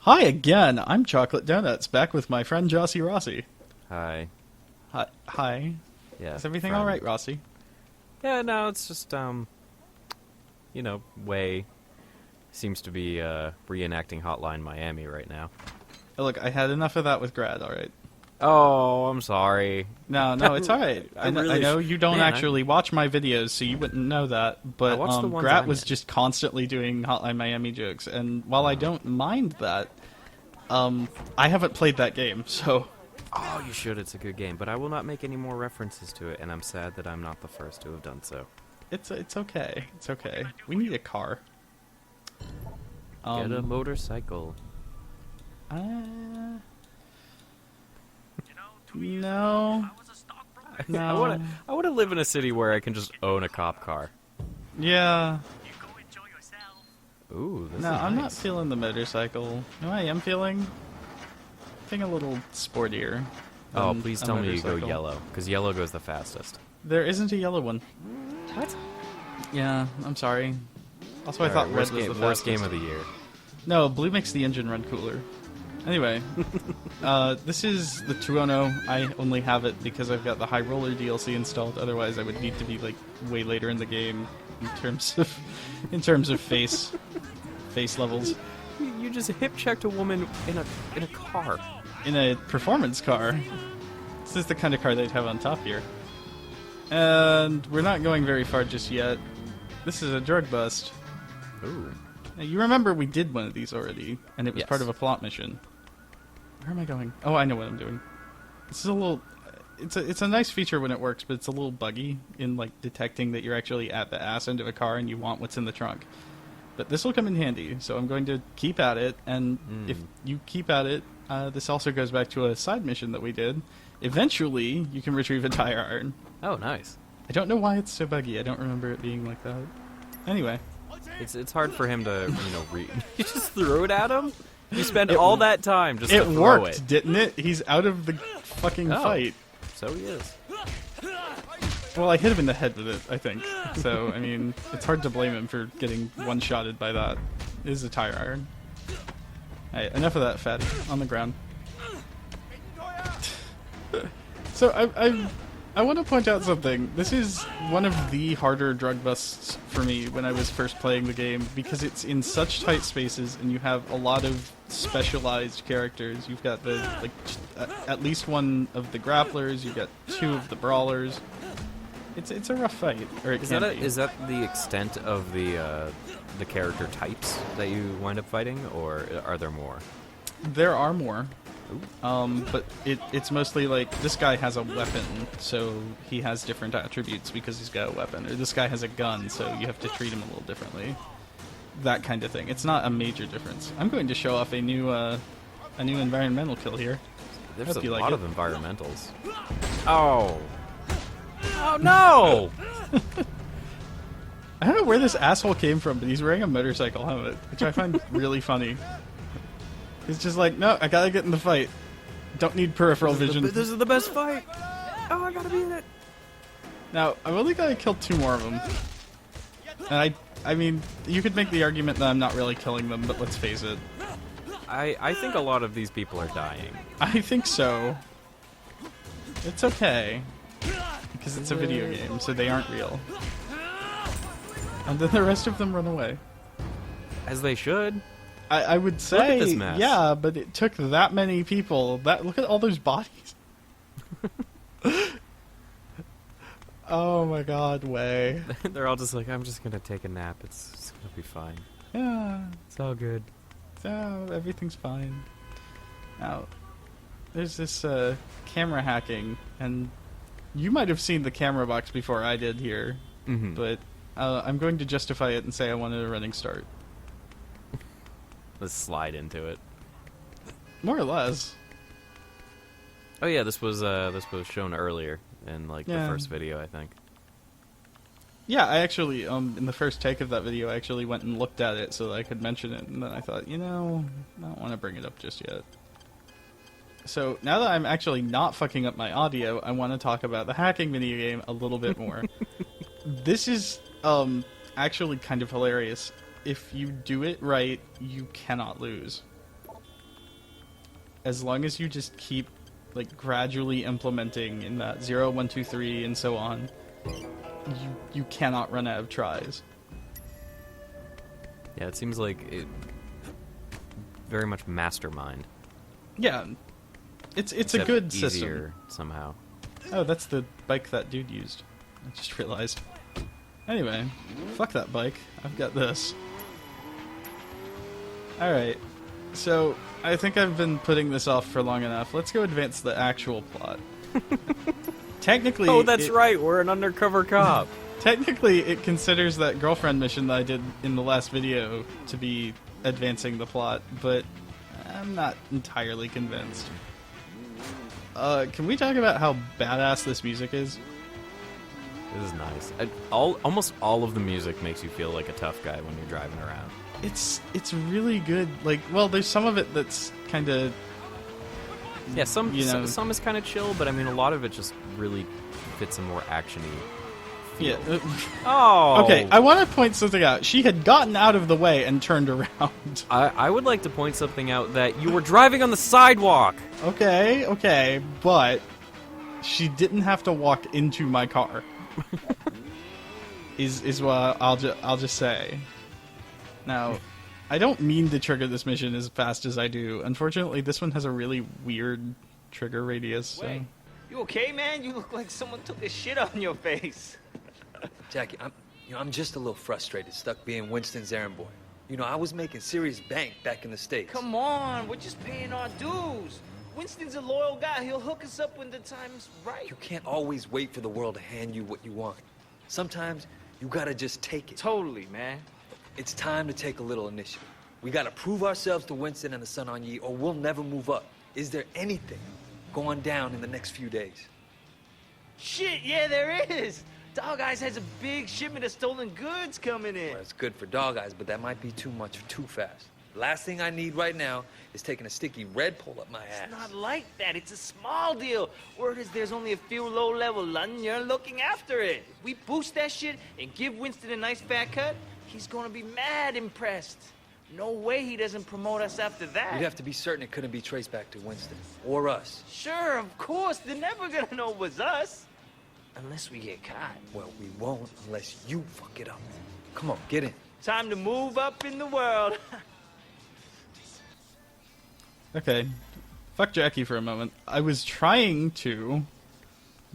Hi again. I'm Chocolate Donuts, back with my friend Jossie Rossi. Hi. Hi. Yeah. Is everything friend. all right, Rossi? Yeah, no, it's just Way seems to be reenacting Hotline Miami right now. Oh, look, I had enough of that with Grad. All right. Oh, I'm sorry. No, it's all right. I know you don't actually watch my videos, so you wouldn't know that. But watch the ones Grat I'm was in. just constantly doing Hotline Miami jokes, and while I don't mind that, I haven't played that game, so. Oh, you should. It's a good game, but I will not make any more references to it, and I'm sad that I'm not the first to have done so. It's okay. It's okay. We need a car. Get a motorcycle. No. No. I want to live in a city where I can just own a cop car. Yeah. Ooh, this No, is I'm not nice. feeling the motorcycle. No, I am feeling a little sportier. Oh, than please a tell me you go motorcycle. yellow, because yellow goes the fastest. There isn't a yellow one. What? Yeah, I'm sorry. Also, I thought red was the fastest. Worst game of the year. No, blue makes the engine run cooler. Anyway, this is the Tuono. I only have it because I've got the High Roller DLC installed. Otherwise, I would need to be like way later in the game in terms of face levels. You just hip checked a woman in a car. In a performance car. This is the kind of car they'd have on Top Gear. And we're not going very far just yet. This is a drug bust. Ooh. Now, you remember we did one of these already, and it was Yes. part of a plot mission. Where am I going? Oh, I know what I'm doing. This is a little... It's a nice feature when it works, but it's a little buggy in like detecting that you're actually at the ass end of a car and you want what's in the trunk. But this will come in handy, so I'm going to keep at it, and if you keep at it, this also goes back to a side mission that we did. Eventually, you can retrieve a tire iron. Oh, nice. I don't know why it's so buggy. I don't remember it being like that. Anyway. It's hard for him to, You just throw it at him? You spend It- all that time just to It throw worked, it. didn't it? He's out of the fucking Oh. fight. So he is. Well, I hit him in the head with it, I think. So, I mean, it's hard to blame him for getting one-shotted by that. It is a tire iron. Hey, enough of that, fatty. On the ground. So, I want to point out something. This is one of the harder drug busts for me when I was first playing the game, because it's in such tight spaces and you have a lot of specialized characters. You've got the at least one of the grapplers, you've got two of the brawlers. It's a rough fight, or it Is can that be. is that the extent of the character types that you wind up fighting, or are there more? There are more. But it's mostly like, this guy has a weapon, so he has different attributes because he's got a weapon. Or this guy has a gun, so you have to treat him a little differently. That kind of thing. It's not a major difference. I'm going to show off a new environmental kill here. There's Hope a you like lot it. of environmentals. Oh. Oh no! I don't know where this asshole came from, but he's wearing a motorcycle helmet, which I find really funny. He's just like, no, I gotta get in the fight. Don't need peripheral vision. This is the best fight. Oh, I gotta be in it. Now, I've only got to kill two more of them. And I mean, you could make the argument that I'm not really killing them, but let's face it. I think a lot of these people are dying. I think so. It's okay. Because it's a video game, so they aren't real. And then the rest of them run away. As they should. I would Look say, at this mess. yeah, but it took that many people. Look at all those bodies. Oh my god, way. They're all just like, I'm just gonna take a nap. It's gonna be fine. Yeah, It's all good. so everything's fine. Now, there's this camera hacking, and you might have seen the camera box before I did here, Mm-hmm. but I'm going to justify it and say I wanted a running start. Let's slide into it. More or less. Oh yeah, this was shown earlier in like Yeah. the first video, I think. Yeah, I actually, in the first take of that video, I actually went and looked at it so that I could mention it, and then I thought, I don't want to bring it up just yet. So, now that I'm actually not fucking up my audio, I want to talk about the hacking video game a little bit more. This is, actually kind of hilarious. If you do it right, you cannot lose. as long as you just keep like gradually implementing in that 0, 1, 2, 3, and so on, you cannot run out of tries. Yeah, it seems like it very much mastermind. Yeah, it's a Except good easier system. somehow. Oh, that's the bike that dude used. I just realized. Anyway, fuck that bike. I've got this. Alright, so I think I've been putting this off for long enough. Let's go advance the actual plot. Technically... Oh, that's right, we're an undercover cop. Technically, it considers that girlfriend mission that I did in the last video to be advancing the plot, but I'm not entirely convinced. Can we talk about how badass this music is? This is nice. Almost all of the music makes you feel like a tough guy when you're driving around. It's really good. Like, well, there's some of it that's kind of... Yeah, some know, some is kind of chill, but I mean, a lot of it just really fits a more actiony feel. Yeah. Oh! Okay, I want to point something out. She had gotten out of the way and turned around. I would like to point something out that you were driving on the sidewalk! Okay, but she didn't have to walk into my car. is what I'll just say. Now, I don't mean to trigger this mission as fast as I do. Unfortunately, this one has a really weird trigger radius. So. Wait, you okay, man? You look like someone took a shit on your face. Jackie, I'm just a little frustrated, stuck being Winston's errand boy. You know, I was making serious bank back in the States. Come on, we're just paying our dues. Winston's a loyal guy. He'll hook us up when the time's right. You can't always wait for the world to hand you what you want. Sometimes you gotta just take it. Totally, man. It's time to take a little initiative. We gotta prove ourselves to Winston and the Sun On Yee, or we'll never move up. Is there anything going down in the next few days? Shit, yeah, there is. Dog Eyes has a big shipment of stolen goods coming in. Well, it's good for Dog Eyes, but that might be too much too fast. Last thing I need right now is taking a sticky red pull up my ass. It's not like that. It's a small deal. Word is there's only a few low-level London looking after it. If we boost that shit and give Winston a nice fat cut, he's gonna be mad impressed. No way he doesn't promote us after that. You'd have to be certain it couldn't be traced back to Winston. Or us. Sure, of course. They're never gonna know it was us. Unless we get caught. Well, we won't unless you fuck it up. Come on, get in. Time to move up in the world. Okay, fuck Jackie for a moment. I was trying to,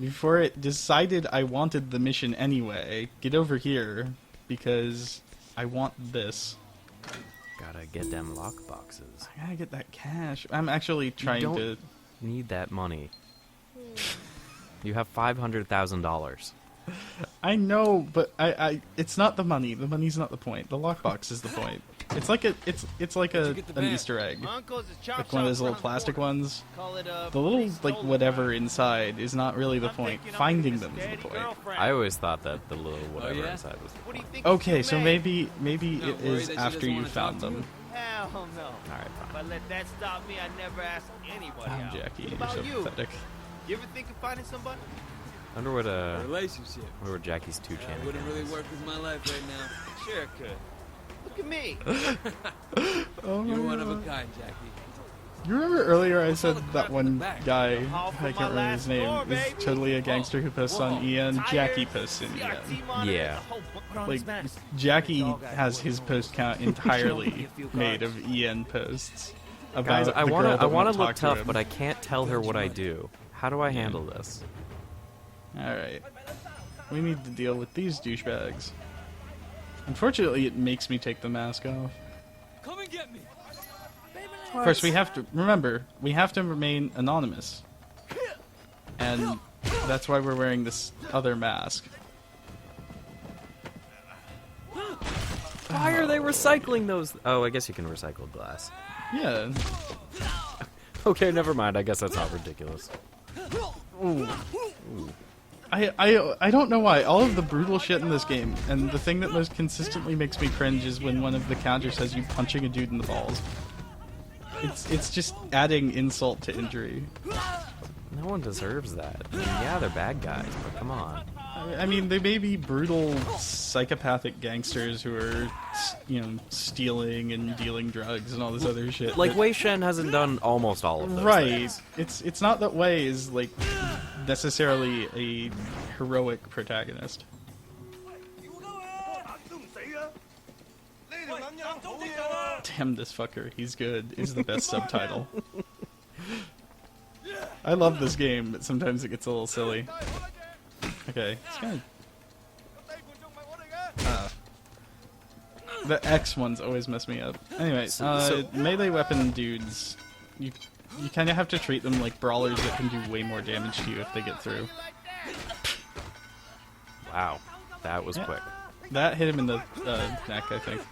before it decided I wanted the mission anyway, get over here, because I want this. Gotta get them lock boxes. I gotta get that cash. I'm actually trying don't to... need that money. You have $500,000. I know, but it's not the money. The money's not the point. The lockbox is the point. It's like an Easter egg. Like one of those little plastic ones. The little like whatever inside is not really the point. Finding them is the point. I always thought that the little whatever inside was the point. Okay, so maybe it is after you found them. Hell no. Alright, If fine. I let that stop me, I never ask anybody Oh, out. Jackie, What you're about so you? pathetic. You ever think of finding somebody? I wonder what Relationship. Jackie's 2 channel Wouldn't is. really work with my life right now. Sure it could. Look at me. Oh my You're one of a God. kind, Jackie. You remember earlier I said the that crap in one the back. guy, All I for can't my remember his last name, floor, is baby. totally a gangster who posts on EN. Jackie posts in EN. Yeah. Like, Jackie has his post count entirely made of EN posts. Guys, About I the want girl to that won't look talk to tough, him. but I can't tell her what I do. How do I handle this? Alright. We need to deal with these douchebags. Unfortunately, it makes me take the mask off. Come and get me. Of course, we have to remember, we have to remain anonymous. And that's why we're wearing this other mask. Why are they recycling those? Oh, I guess you can recycle glass. Yeah. Okay, never mind. I guess that's not ridiculous. I don't know why. All of the brutal shit in this game, and the thing that most consistently makes me cringe is when one of the counters has you punching a dude in the balls. It's just adding insult to injury. No one deserves that. I mean, yeah, they're bad guys, but come on. I mean, they may be brutal, psychopathic gangsters who are, stealing and dealing drugs and all this other shit. Like but- Wei Shen hasn't done almost all of those right. things. It's not that Wei is like necessarily a heroic protagonist. Damn this fucker, he's good is the best subtitle. I love this game, but sometimes it gets a little silly. Okay, it's kind of... the X ones always mess me up. Anyway, melee weapon dudes, you kind of have to treat them like brawlers that can do way more damage to you if they get through. Wow, that was quick. That hit him in the neck, I think.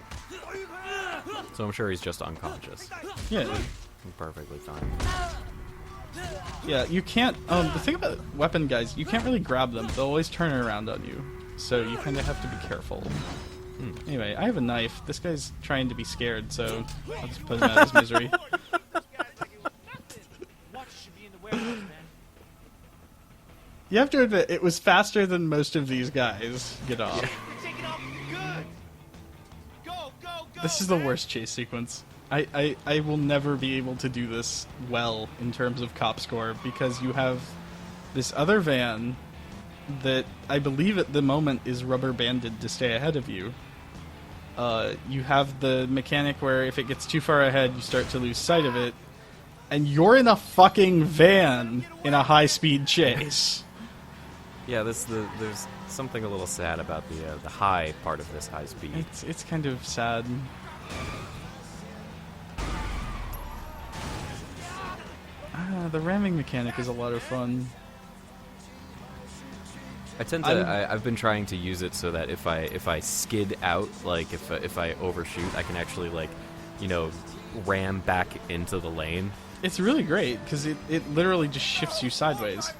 So I'm sure he's just unconscious. Yeah, Perfectly fine. yeah. You can't. The thing about weapon guys, you can't really grab them. They'll always turn around on you, so you kind of have to be careful. Anyway, I have a knife. This guy's trying to be scared, so I'll just put him out of his misery. You have to admit, it was faster than most of these guys get off. This is the worst chase sequence. I will never be able to do this well in terms of cop score because you have this other van that I believe at the moment is rubber banded to stay ahead of you. You have the mechanic where if it gets too far ahead, you start to lose sight of it. And you're in a fucking van in a high-speed chase. Yeah, there's something a little sad about the high part of this high speed. It's kind of sad. The ramming mechanic is a lot of fun. I've been trying to use it so that if I skid out, like if I overshoot, I can actually ram back into the lane. It's really great because it literally just shifts you sideways.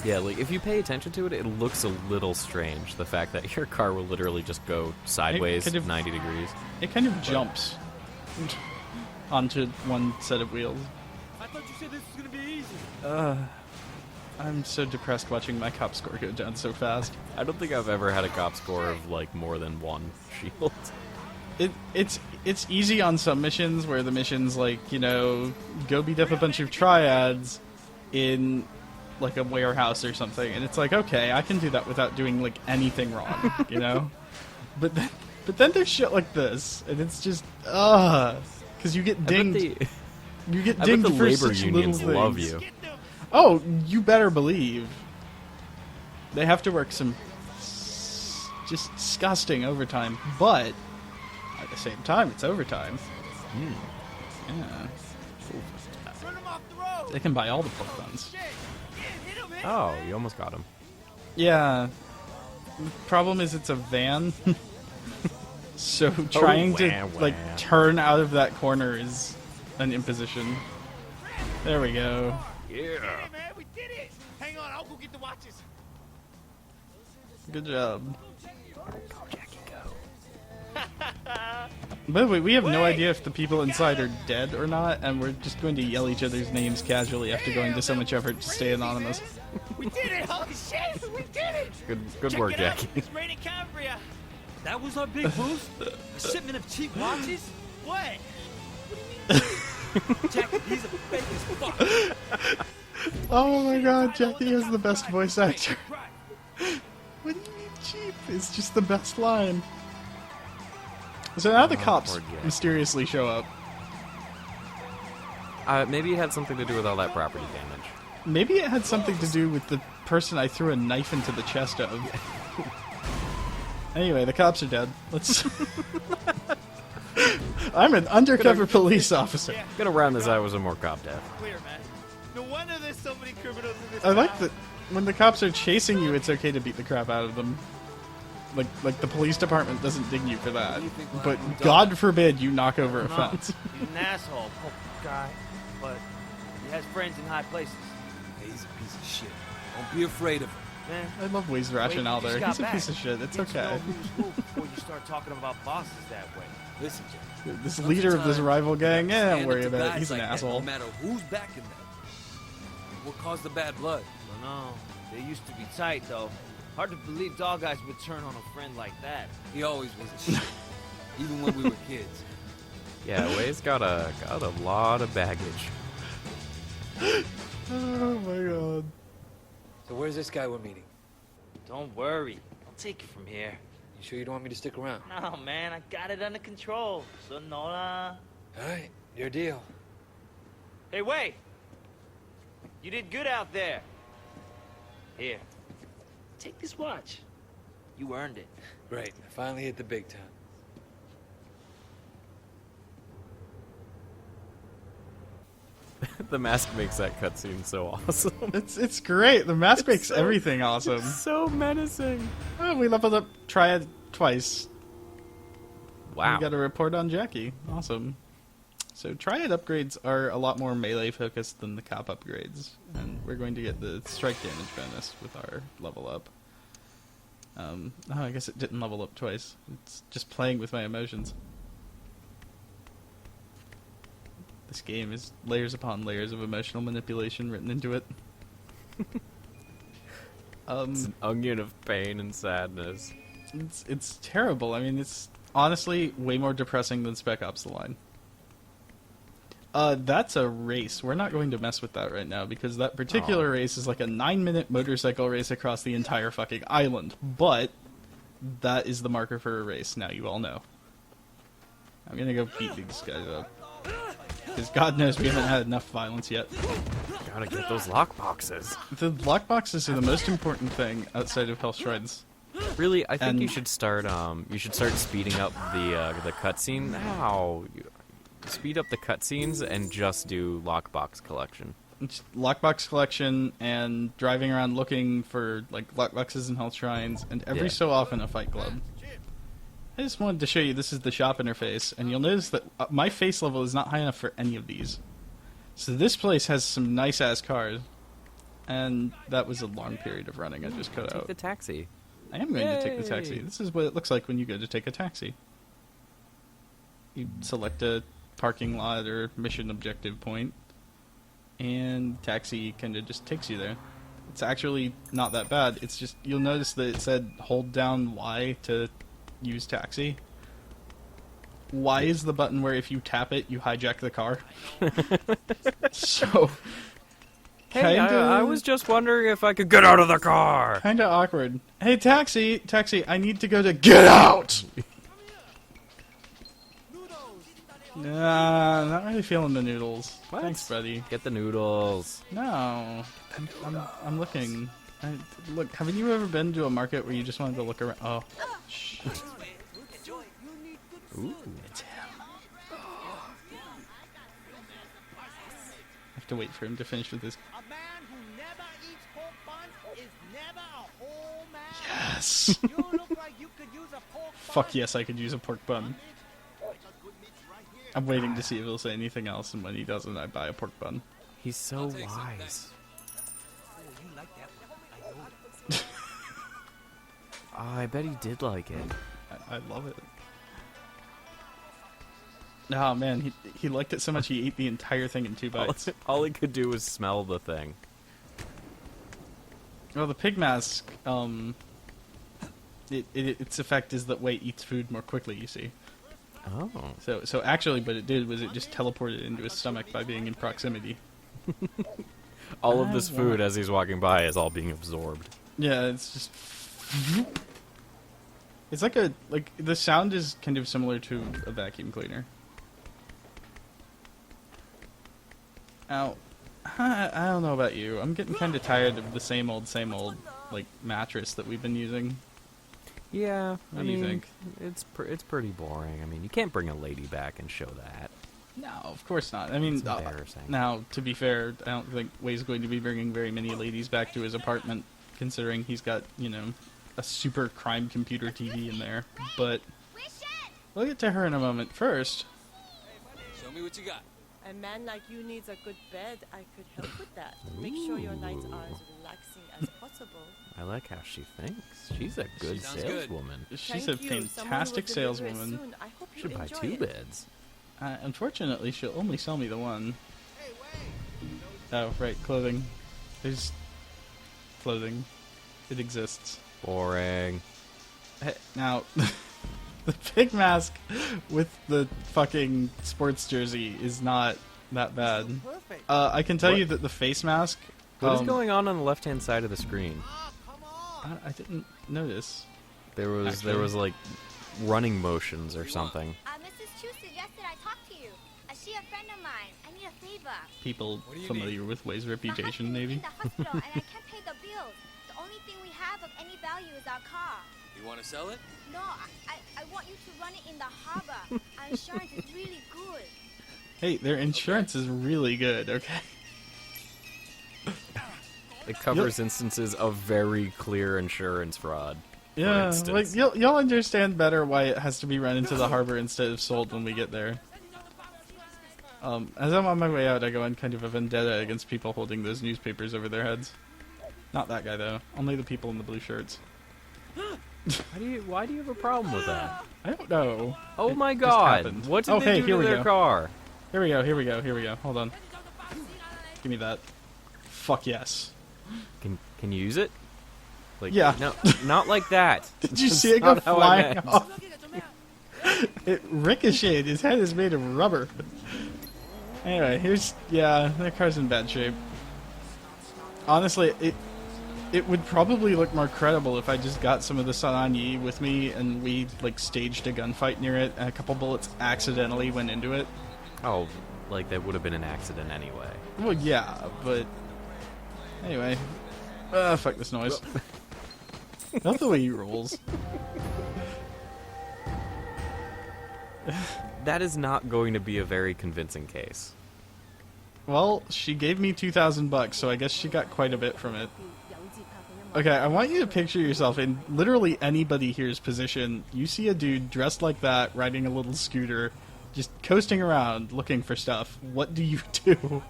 Yeah, like if you pay attention to it, it looks a little strange. The fact that your car will literally just go sideways kind of- 90 degrees. It kind of jumps onto one set of wheels. I thought you said this was gonna be easy. I'm so depressed watching my cop score go down so fast. I don't think I've ever had a cop score of like more than one shield. It's easy on some missions where the mission's like, go beat up a bunch of triads in like a warehouse or something, and it's like, okay, I can do that without doing like anything wrong, But then there's shit like this, and it's just because you get dinged. You get I bet dinged the for labor such unions little love things. you. Oh, you better believe. They have to work some just disgusting overtime, but at the same time, it's overtime. Yeah. They can buy all the pork buns. Oh, you almost got him. Yeah. The problem is it's a van. So trying to wah. turn out of that corner is an imposition. There we go. Yeah. Hey, man, we did it! Hang on, I'll go get the watches. Good job. Go, Jackie, go. By the way, we have no idea if the people inside are dead or not, and we're just going to yell each other's names casually after going to so much effort to stay anonymous. We did it! Holy shit! We did it! Good Check work, it out. Jackie. It's rated Cambria. That was our big boost? A shipment of cheap watches? What? Jackie, he's a fake as fuck. Oh my god, Jackie is the best voice actor. What do you mean cheap? It's just the best line. So now the cops poor Jackie. mysteriously show up. Maybe it had something to do with all that property damage. Maybe it had something to do with the person I threw a knife into the chest of. Anyway, the cops are dead. Let's... I'm an undercover police officer. Gonna round this out with some more cop death. Clear, man. No wonder there's so many criminals in this I like town. that when the cops are chasing you, it's okay to beat the crap out of them. Like the police department doesn't ding you for that. But God forbid you knock over a fence. He's an asshole, guy, but he has friends in high places. Hey, he's a piece of shit. Don't be afraid of him. Man, I love Wade's rationale Wait, you there. just He's a got piece back. of shit. It's Get to know okay. who's who before you start talking about bosses that way. Listen, Jack. This leader of this rival gang, don't worry about it. He's an asshole. No matter who's backing them. What caused the bad blood? No, They used to be tight, though. Hard to believe Dog Eyes would turn on a friend like that. He always was a shit, even when we were kids. Yeah, Way's got a lot of baggage. Oh my god. So where's this guy we're meeting? Don't worry. I'll take it from here. You sure you don't want me to stick around? No, man, I got it under control. So, Nola. All right, your deal. Hey, wait! You did good out there. Here. Take this watch. You earned it. Great, I finally hit the big time. The mask makes that cutscene so awesome. It's great. The mask makes everything awesome. So menacing. Oh, we leveled up Triad twice. Wow. We got a report on Jackie. Awesome. So Triad upgrades are a lot more melee focused than the cop upgrades, and we're going to get the strike damage bonus with our level up. Oh, I guess it didn't level up twice. It's just playing with my emotions. This game is layers upon layers of emotional manipulation written into it. It's an onion of pain and sadness. It's terrible. I mean, it's honestly way more depressing than Spec Ops: The Line. That's a race. We're not going to mess with that right now because that particular race is like a 9-minute motorcycle race across the entire fucking island. But that is the marker for a race. Now you all know. I'm gonna go beat these guys up. Because God knows we haven't had enough violence yet. Gotta get those lockboxes. The lockboxes are the most important thing outside of Health Shrines. Really, I think And- you should start speeding up the cutscene. Ow. Speed up the cutscenes and just do lockbox collection. It's lockbox collection and driving around looking for like lockboxes and health shrines, and every Yeah. so often a fight club. I just wanted to show you this is the shop interface, and you'll notice that my face level is not high enough for any of these. So this place has some nice ass cars, and that was a long period of running I just cut Take out. the taxi. I am going to take the Yay. taxi. This is what it looks like when you go to take a taxi. You select a parking lot or mission objective point, and taxi kind of just takes you there. It's actually not that bad. It's just, you'll notice that it said hold down Y to use taxi. Y is the button where if you tap it, you hijack the car. So, Hey, I was just wondering if I could get out of the car. kind of awkward. Hey, taxi, I need to go to get out. Nah, not really feeling the noodles. What? Thanks, buddy. Get the noodles. No, I'm looking. Look, haven't you ever been to a market where you just wanted to look around? Oh, shh. Ooh. It's him. I have to wait for him to finish with his. A man who never eats pork buns is never a whole man. Yes. You look like you could use a pork bun. Fuck yes, I could use a pork bun. I'm waiting to see if he'll say anything else, and when he doesn't, I buy a pork bun. He's so wise. Oh, I bet he did like it. I love it. Oh man, he liked it so much he ate the entire thing in 2 bites. All he could do was smell the thing. Well, the pig mask, its effect is that Wei eats food more quickly, you see. Oh. So actually what it did was it just teleported into his stomach by being in proximity. All of this food as he's walking by is all being absorbed. Yeah, it's just... It's like the sound is kind of similar to a vacuum cleaner. Ow. I don't know about you. I'm getting kind of tired of the same old, like, mattress that we've been using. Yeah, What do you think? It's pretty boring. I mean, you can't bring a lady back and show that. No, of course not. I mean, It's embarrassing. now, to be fair, I don't think Wei's going to be bringing very many ladies back to his apartment, considering he's got, you know, a super crime computer TV in there. But we'll get to her in a moment. First, Show me what you got. A man like you needs a good bed. I could help with that. Make sure your nights are as relaxing as possible. I like how she thinks. She's a good sounds good. saleswoman. she's Thank a you. Someone fantastic will deliver it saleswoman. soon. I hope you Should buy enjoy 2 it. beds. Unfortunately, she'll only sell me the one. Oh, right, clothing. There's clothing. It exists. Boring. Now, the pig mask with the fucking sports jersey is not that bad. Perfect. I can tell What? you that the face mask. What is going on the left-hand side of the screen? Ah, come on. I didn't notice. There Actually- was like running motions or something. Mrs. Chu suggested I talk to you. She a friend of mine. I need a favor. People What do you familiar with Way's My reputation, husband is maybe. in the hospital and I can't pay the bills. The only thing we have of any value is our car. You want to sell it? No, I want you to run it in the harbor. Our insurance is really good. Hey, their insurance is really good. Okay. It covers instances of very clear insurance fraud. Yeah, instance. like you'll understand better why it has to be run into the harbor instead of sold when we get there. As I'm on my way out, I go on kind of a vendetta against people holding those newspapers over their heads. Not that guy though. Only the people in the blue shirts. Why do you have a problem with that? I don't know. Oh It my just god! happened. What did Oh, they hey, do here to we their go. car? Here we go. Here we go. Here we go. Hold on. Give me that. Fuck yes. Can you use it? Like, Yeah. No, not like that. Did you That's see it go not how I flying meant. off? It ricocheted. His head is made of rubber. Anyway, that car's in bad shape. Honestly, it would probably look more credible if I just got some of the San Yi with me and we like staged a gunfight near it and a couple bullets accidentally went into it. Oh, like that would have been an accident anyway. Well, yeah, but anyway, fuck this noise. Not the way he rolls. That is not going to be a very convincing case. Well, she gave me $2,000, so I guess she got quite a bit from it. Okay, I want you to picture yourself in literally anybody here's position. You see a dude dressed like that, riding a little scooter, just coasting around looking for stuff. What do you do?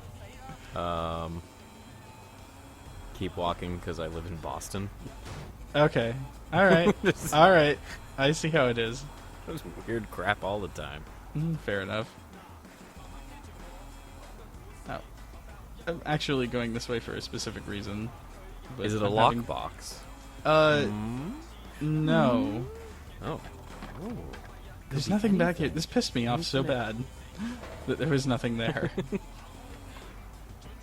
Keep walking because I live in Boston. Okay, alright, alright. I see how it is. There's weird crap all the time. Fair enough. Oh. I'm actually going this way for a specific reason. but Is it a I'm having- lockbox? No. Oh. There's nothing back here. This pissed me off so bad that there was nothing there.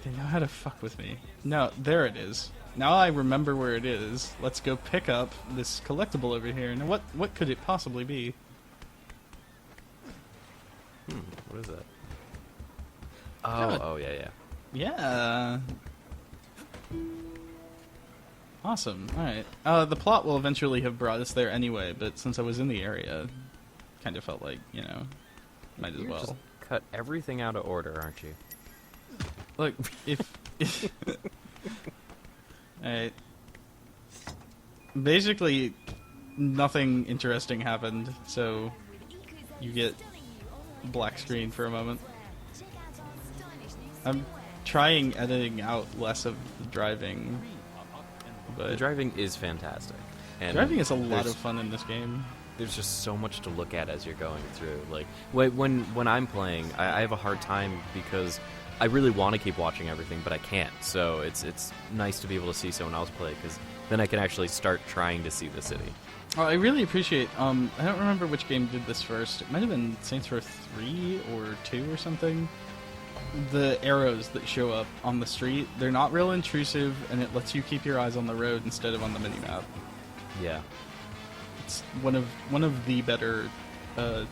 They know how to fuck with me. No, there it is. Now I remember where it is. Let's go pick up this collectible over here. Now what could it possibly be? What is that? Oh, yeah. Yeah. Awesome. Alright. The plot will eventually have brought us there anyway, but since I was in the area, kind of felt like, might as You're well. just cut everything out of order, aren't you? Look, if Alright. Basically, nothing interesting happened, so you get black screen for a moment. I'm trying editing out less of the driving, The but driving is fantastic. And driving is a lot there's- of fun in this game. There's just so much to look at as you're going through. Like, when I'm playing, I have a hard time because I really want to keep watching everything, but I can't. So it's nice to be able to see someone else play because then I can actually start trying to see the city. Oh, I really appreciate. I don't remember which game did this first. It might have been Saints Row 3 or 2 or something. The arrows that show up on the street, they're not real intrusive, and it lets you keep your eyes on the road instead of on the minimap. Yeah. It's one of the better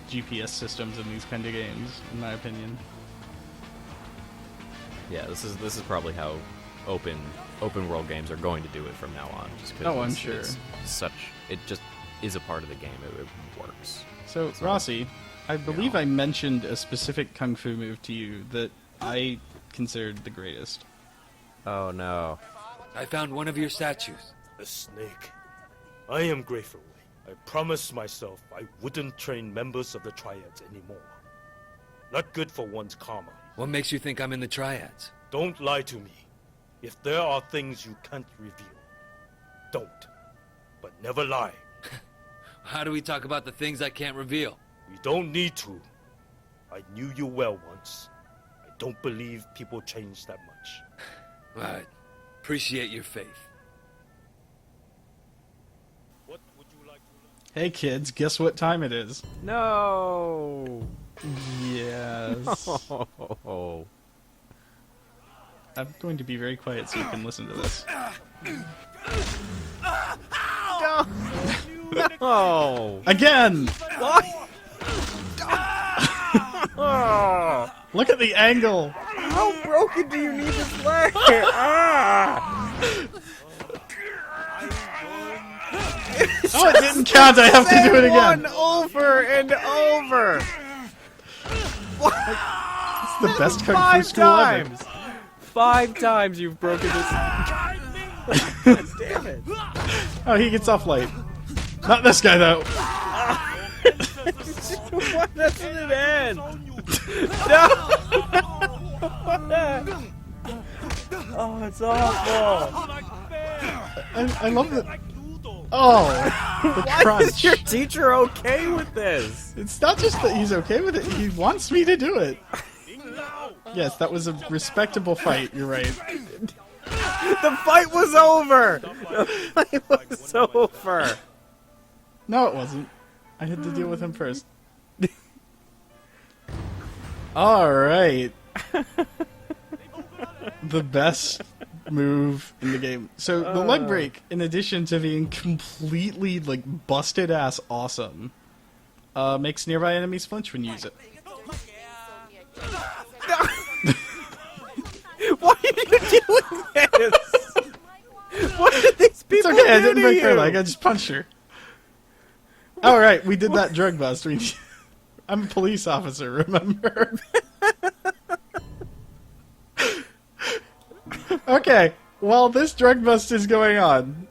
GPS systems in these kind of games, in my opinion. Yeah, this is probably how open world games are going to do it from now on. Just 'cause Oh, I'm it's- sure. it's it just is a part of the game. It works. So, Rossi, I believe I mentioned a specific kung fu move to you that I considered the greatest. Oh no. I found one of your statues. A snake. I am grateful. I promised myself I wouldn't train members of the Triads anymore. Not good for one's karma. What makes you think I'm in the Triads? Don't lie to me. If there are things you can't reveal, don't. But never lie. How do we talk about the things I can't reveal? We don't need to. I knew you well once. I don't believe people change that much. Right. Appreciate your faith. Hey kids, guess what time it is? No. Yes. Oh. I'm going to be very quiet so you can listen to this. Oh. Again! Oh. Look at the angle! How broken do you need this leg? Ah. Oh, it didn't count! I have to do it again! Over and over. It's the best kung fu 5 school ever. times. 5 times you've broken this. God damn it. Oh, he gets off light. Not this guy, though. Why doesn't it end? No. Oh, it's awful. I love it. Oh, the Why crunch. is your teacher okay with this? It's not just that he's okay with it, he wants me to do it. Yes, that was a respectable fight, you're right. The fight was over. The fight was over. No, it wasn't. I had to deal with him first. Alright. The best move in the game. So, the leg break, in addition to being completely, like, busted ass awesome, makes nearby enemies flinch when you use it. Why are you doing this? What did these It's people okay, I do didn't to break her you? leg, I just punched her. Alright, we did that drug bust. I'm a police officer, remember? Okay, while this drug bust is going on,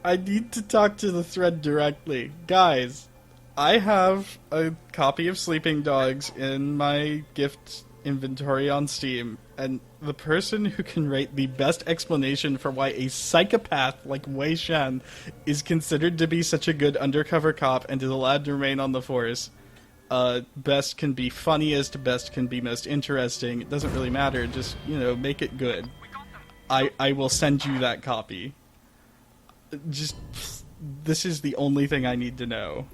I need to talk to the thread directly. Guys, I have a copy of Sleeping Dogs in my gift inventory on Steam, and the person who can write the best explanation for why a psychopath like Wei Shen is considered to be such a good undercover cop and is allowed to remain on the force, best can be funniest, best can be most interesting, it doesn't really matter, just, you know, make it good. I will send you that copy. Just, this is the only thing I need to know.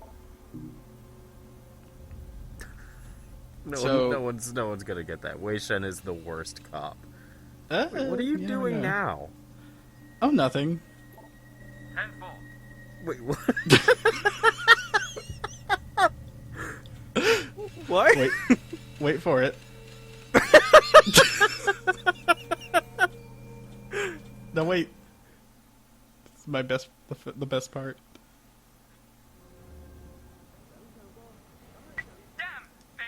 No one's gonna get that. Wei Shen is the worst cop. Wait, what are you never doing know. now? Oh, nothing. Wait, what? What? Wait for it. No, wait. It's my best, the best part. Damn,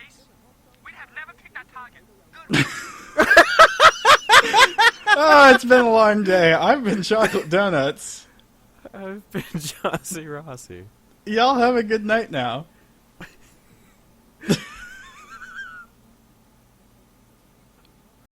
Ace. We have never picked that target. Oh, it's been a long day. I've been Chocolate Donuts. I've been Jossie Rossi. Y'all have a good night now.